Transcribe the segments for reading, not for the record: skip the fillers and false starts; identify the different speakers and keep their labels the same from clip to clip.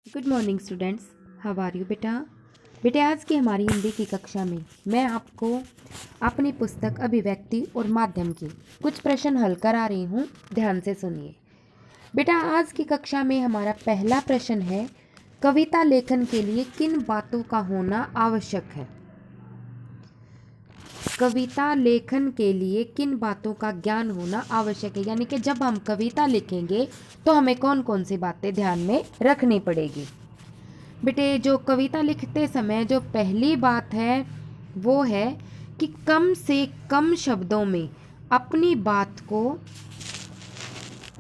Speaker 1: Good morning students, how are you बेटा। बेटा आज की हमारी हिंदी की कक्षा में मैं आपको अपनी पुस्तक अभिव्यक्ति और माध्यम के कुछ प्रश्न हल करा रही हूँ। ध्यान से सुनिए बेटा। आज की कक्षा में हमारा पहला प्रश्न है, कविता लेखन के लिए किन बातों का होना आवश्यक है। कविता लेखन के लिए किन बातों का ज्ञान होना आवश्यक है, यानी कि जब हम कविता लिखेंगे तो हमें कौन कौन सी बातें ध्यान में रखनी पड़ेगी। बेटे जो कविता लिखते समय जो पहली बात है वो है कि कम से कम शब्दों में अपनी बात को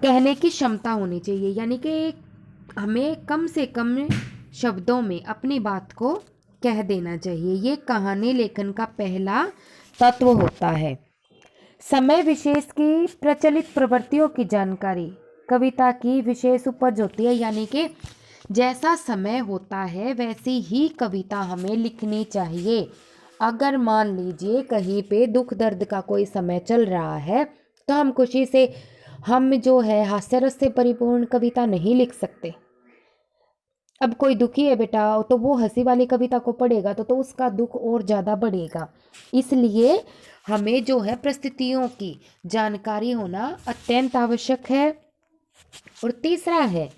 Speaker 1: कहने की क्षमता होनी चाहिए, यानी कि हमें कम से कम शब्दों में अपनी बात को कह देना चाहिए। ये कहानी लेखन का पहला तत्व होता है। समय विशेष की प्रचलित प्रवृत्तियों की जानकारी कविता की विशेष उपज होती है, यानी कि जैसा समय होता है वैसी ही कविता हमें लिखनी चाहिए। अगर मान लीजिए कहीं पे दुख दर्द का कोई समय चल रहा है तो हम खुशी से हम जो है हास्य रस से परिपूर्ण कविता नहीं लिख सकते। अब कोई दुखी है बेटा तो वो हंसी वाली कविता को पढ़ेगा तो उसका दुख और ज़्यादा बढ़ेगा। इसलिए हमें जो है परिस्थितियों की जानकारी होना अत्यंत आवश्यक है। और तीसरा है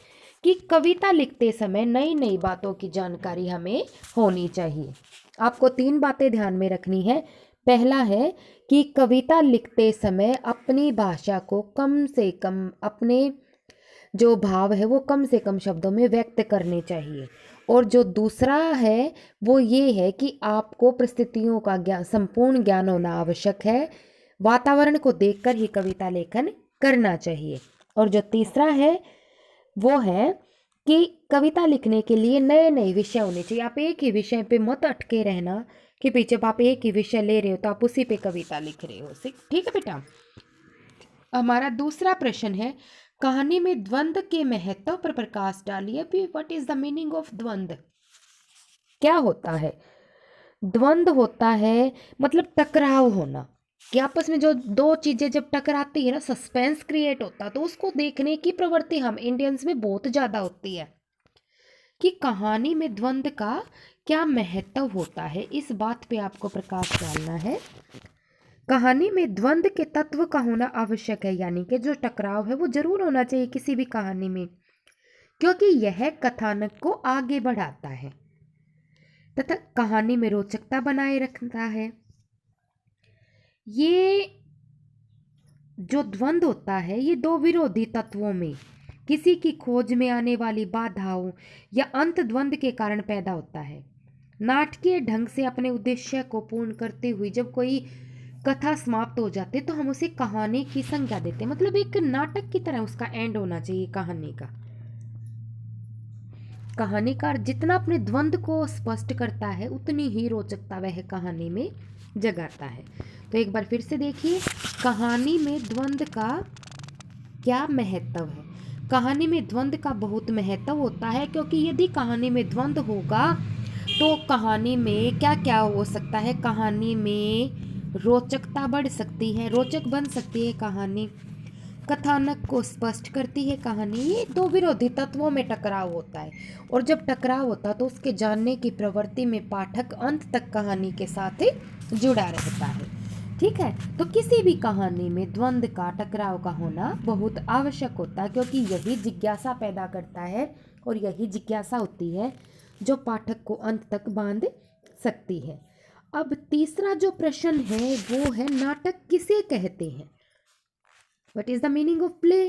Speaker 1: कि कविता लिखते समय नई नई बातों की जानकारी हमें होनी चाहिए। आपको 3 बातें ध्यान में रखनी है। पहला है कि कविता लिखते समय अपनी भाषा को कम से कम, अपने जो भाव है वो कम से कम शब्दों में व्यक्त करने चाहिए। और जो दूसरा है वो ये है कि आपको परिस्थितियों का ज्ञान, संपूर्ण ज्ञान होना आवश्यक है। वातावरण को देखकर ही कविता लेखन करना चाहिए। और जो तीसरा है वो है कि कविता लिखने के लिए नए नए विषय होने चाहिए। आप एक ही विषय पे मत अटके रहना कि पीछे आप एक ही विषय ले रहे हो तो आप उसी पे कविता लिख रहे हो। ठीक है बेटा। हमारा दूसरा प्रश्न है, कहानी में द्वंद्व के महत्व पर प्रकाश डालिए। What is the meaning of द्वंद्व, क्या होता है। द्वंद्व होता है मतलब टकराव होना, कि आपस में जो दो चीजें जब टकराती है ना, सस्पेंस क्रिएट होता है। तो उसको देखने की प्रवृत्ति हम इंडियंस में बहुत ज्यादा होती है कि कहानी में द्वंद्व का क्या महत्व होता है। इस बात पे आपको प्रकाश डालना है। कहानी में द्वंद्व के तत्व का होना आवश्यक है, यानी कि जो टकराव है वो जरूर होना चाहिए किसी भी कहानी में, क्योंकि यह कथानक को आगे बढ़ाता है तथा कहानी में रोचकता बनाए रखता है। ये जो द्वंद्व होता है ये दो विरोधी तत्वों में किसी की खोज में आने वाली बाधाओं या अंत द्वंद्व के कारण पैदा होता है। नाटकीय ढंग से अपने उद्देश्य को पूर्ण करते हुए जब कोई कथा समाप्त हो जाती है तो हम उसे कहानी की संज्ञा देते हैं। मतलब एक नाटक की तरह उसका एंड होना चाहिए कहानी का। कहानीकार जितना अपने द्वंद्व को स्पष्ट करता है उतनी ही रोचकता वह कहानी में जगाता है। तो एक बार फिर से देखिए, कहानी में द्वंद्व का क्या महत्व है। कहानी में द्वंद्व का बहुत महत्व होता है, क्योंकि यदि कहानी में द्वंद्व होगा तो कहानी में क्या क्या हो सकता है। कहानी में रोचकता बढ़ सकती है, रोचक बन सकती है कहानी, कथानक को स्पष्ट करती है कहानी। ये दो विरोधी तत्वों में टकराव होता है, और जब टकराव होता है तो उसके जानने की प्रवृत्ति में पाठक अंत तक कहानी के साथ जुड़ा रहता है। ठीक है, तो किसी भी कहानी में द्वंद्व का, टकराव का होना बहुत आवश्यक होता है, क्योंकि यही जिज्ञासा पैदा करता है और यही जिज्ञासा होती है जो पाठक को अंत तक बांध सकती है। अब तीसरा जो प्रश्न है वो है, नाटक किसे कहते हैं। What is the meaning of play.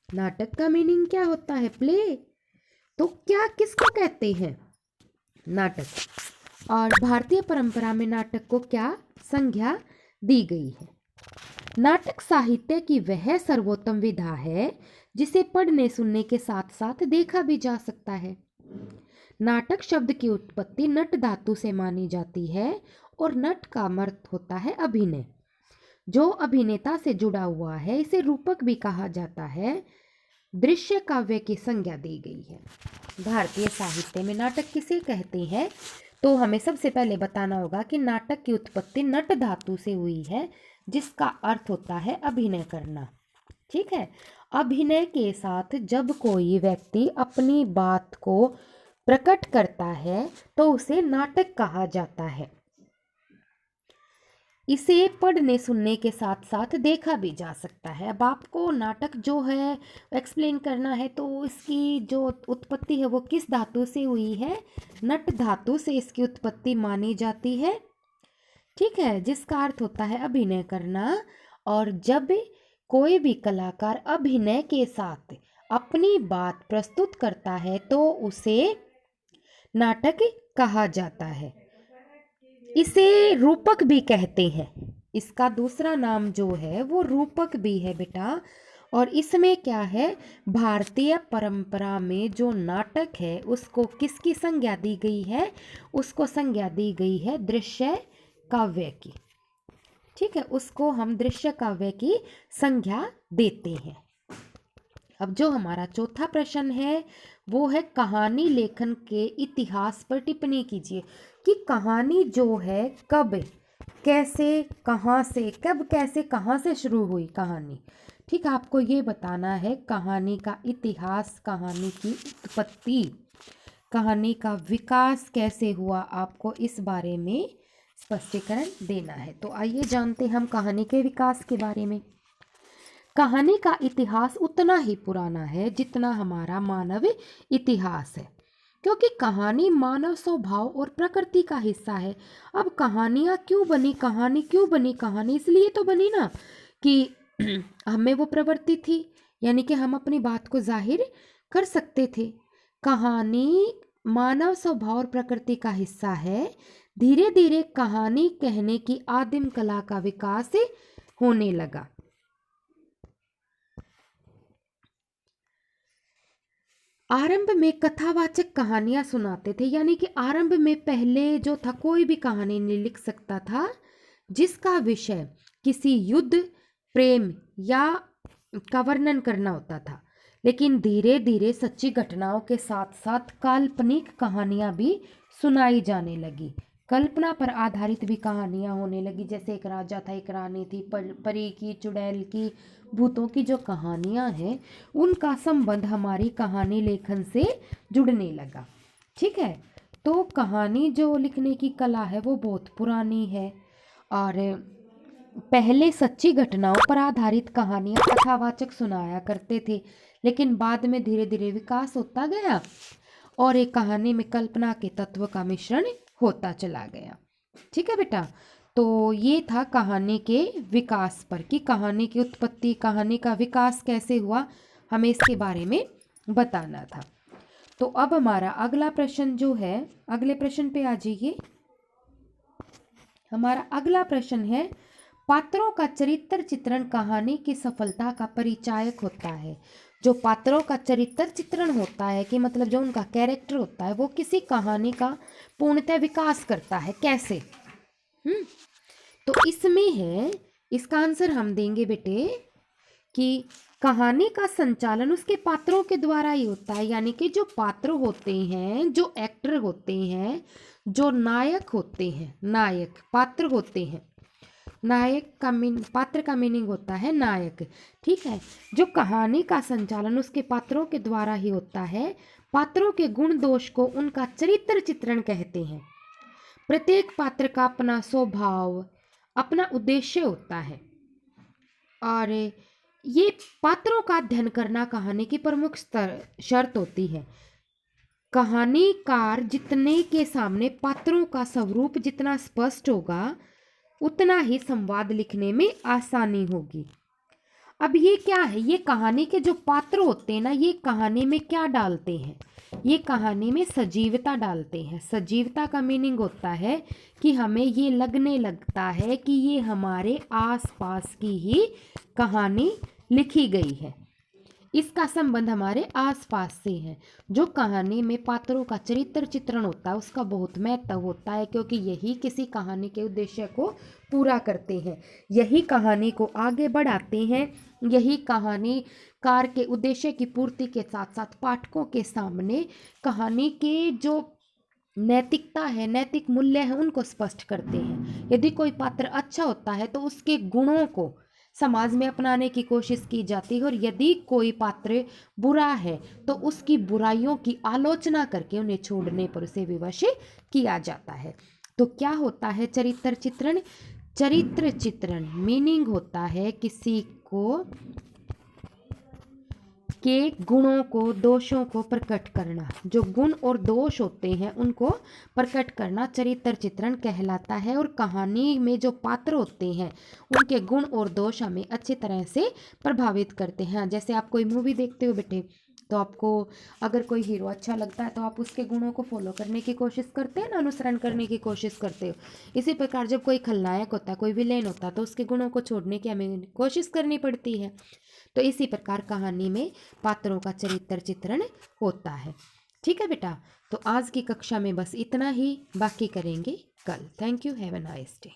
Speaker 1: नाटक का मीनिंग क्या होता है, प्ले। तो क्या किसको कहते हैं, नाटक। और भारतीय परंपरा में नाटक को क्या संज्ञा दी गई है। नाटक साहित्य की वह सर्वोत्तम विधा है जिसे पढ़ने सुनने के साथ साथ देखा भी जा सकता है। नाटक शब्द की उत्पत्ति नट धातु से मानी जाती है, और नट का अर्थ होता है अभिनय। जो अभिनेता से जुड़ा हुआ है इसे रूपक भी कहा जाता है। दृश्य काव्य की संज्ञा दी गई है। भारतीय साहित्य में नाटक किसे कहते हैं, तो हमें सबसे पहले बताना होगा कि नाटक की उत्पत्ति नट धातु से हुई है, जिसका अर्थ होता है अभिनय करना। ठीक है, अभिनय के साथ जब कोई व्यक्ति अपनी बात को प्रकट करता है तो उसे नाटक कहा जाता है। इसे पढ़ने सुनने के साथ साथ देखा भी जा सकता है। अब आपको नाटक जो है एक्सप्लेन करना है तो इसकी जो उत्पत्ति है वो किस धातु से हुई है, नट धातु से इसकी उत्पत्ति मानी जाती है। ठीक है, जिसका अर्थ होता है अभिनय करना। और जब कोई भी कलाकार अभिनय के साथ अपनी बात प्रस्तुत करता है तो उसे नाटक कहा जाता है। इसे रूपक भी कहते हैं। इसका दूसरा नाम जो है वो रूपक भी है बेटा। और इसमें क्या है, भारतीय परंपरा में जो नाटक है उसको किसकी संज्ञा दी गई है, उसको संज्ञा दी गई है दृश्य काव्य की। ठीक है, उसको हम दृश्य काव्य की संज्ञा देते हैं। अब जो हमारा चौथा प्रश्न है वो है कहानी लेखन के इतिहास पर टिप्पणी कीजिए कि कहानी जो है कब, कैसे, कहाँ से, कब, कैसे, कहाँ से शुरू हुई कहानी। ठीक, आपको ये बताना है कहानी का इतिहास, कहानी की उत्पत्ति, कहानी का विकास कैसे हुआ, आपको इस बारे में स्पष्टीकरण देना है। तो आइए जानते हम कहानी के विकास के बारे में। कहानी का इतिहास उतना ही पुराना है जितना हमारा मानव इतिहास है, क्योंकि कहानी मानव स्वभाव और प्रकृति का हिस्सा है। अब कहानियाँ क्यों बनी, कहानी क्यों बनी, कहानी इसलिए तो बनी ना कि हमें वो प्रवृत्ति थी, यानी कि हम अपनी बात को जाहिर कर सकते थे। कहानी मानव स्वभाव और प्रकृति का हिस्सा है। धीरे धीरे कहानी कहने की आदिम कला का विकास होने लगा। आरंभ में कथावाचक कहानियां सुनाते थे, यानी कि आरंभ में पहले जो था कोई भी कहानी नहीं लिख सकता था जिसका विषय किसी युद्ध, प्रेम या का वर्णन करना होता था। लेकिन धीरे धीरे सच्ची घटनाओं के साथ साथ काल्पनिक कहानियां भी सुनाई जाने लगी। कल्पना पर आधारित भी कहानियां होने लगी, जैसे एक राजा था, एक रानी थी, परी की, चुड़ैल की, भूतों की जो कहानियां हैं उनका संबंध हमारी कहानी लेखन से जुड़ने लगा। ठीक है, तो कहानी जो लिखने की कला है वो बहुत पुरानी है। और पहले सच्ची घटनाओं पर आधारित कहानियां कथावाचक सुनाया करते थे, लेकिन बाद में धीरे धीरे विकास होता गया और एक कहानी में कल्पना के तत्व का मिश्रण होता चला गया। ठीक है बेटा, तो ये था कहानी के विकास पर कि कहानी की उत्पत्ति, कहानी का विकास कैसे हुआ, हमें इसके बारे में बताना था। तो अब हमारा अगला प्रश्न जो है, अगले प्रश्न पे आ जाइए। हमारा अगला प्रश्न है, पात्रों का चरित्र चित्रण कहानी की सफलता का परिचायक होता है। जो पात्रों का चरित्र चित्रण होता है कि मतलब जो उनका कैरेक्टर होता है वो किसी कहानी का पूर्णतः विकास करता है, कैसे? तो इसमें है, इसका आंसर हम देंगे बेटे कि कहानी का संचालन उसके पात्रों के द्वारा ही होता है। यानी कि जो पात्र होते हैं, जो एक्टर होते हैं, जो नायक होते हैं, नायक पात्र होते हैं, नायक का पात्र का मीनिंग होता है नायक। ठीक है, जो कहानी का संचालन उसके पात्रों के द्वारा ही होता है। पात्रों के गुण दोष को उनका चरित्र चित्रण कहते हैं। प्रत्येक पात्र का अपना स्वभाव, अपना उद्देश्य होता है और ये पात्रों का अध्ययन करना कहानी की प्रमुख शर्त होती है। कहानीकार जितने के सामने पात्रों का स्वरूप जितना स्पष्ट होगा उतना ही संवाद लिखने में आसानी होगी। अब ये क्या है, ये कहानी के जो पात्र होते हैं ना, ये कहानी में क्या डालते हैं, ये कहानी में सजीवता डालते हैं। सजीवता का मीनिंग होता है कि हमें ये लगने लगता है कि ये हमारे आसपास की ही कहानी लिखी गई है, इसका संबंध हमारे आसपास से है। जो कहानी में पात्रों का चरित्र चित्रण होता है उसका बहुत महत्व होता है, क्योंकि यही किसी कहानी के उद्देश्य को पूरा करते हैं, यही कहानी को आगे बढ़ाते हैं, यही कहानीकार के उद्देश्य की पूर्ति के साथ साथ पाठकों के सामने कहानी के जो नैतिकता है, नैतिक मूल्य है, उनको स्पष्ट करते हैं। यदि कोई पात्र अच्छा होता है तो उसके गुणों को समाज में अपनाने की कोशिश की जाती है, और यदि कोई पात्र बुरा है तो उसकी बुराइयों की आलोचना करके उन्हें छोड़ने पर उसे विवश किया जाता है। तो क्या होता है चरित्र चित्रण? चरित्र चित्रण मीनिंग होता है किसी को के गुणों को, दोषों को प्रकट करना। जो गुण और दोष होते हैं उनको प्रकट करना चरित्र चित्रण कहलाता है। और कहानी में जो पात्र होते हैं उनके गुण और दोष हमें अच्छी तरह से प्रभावित करते हैं। जैसे आप कोई मूवी देखते हो बेटे, तो आपको अगर कोई हीरो अच्छा लगता है तो आप उसके गुणों को फॉलो करने की कोशिश करते हैं ना, अनुसरण करने की कोशिश करते हो। इसी प्रकार जब कोई खलनायक होता है, कोई विलेन होता है, तो उसके गुणों को छोड़ने की हमें कोशिश करनी पड़ती है। तो इसी प्रकार कहानी में पात्रों का चरित्र चित्रण होता है। ठीक है बेटा, तो आज की कक्षा में बस इतना ही, बाकी करेंगे कल। Thank you, have a nice day.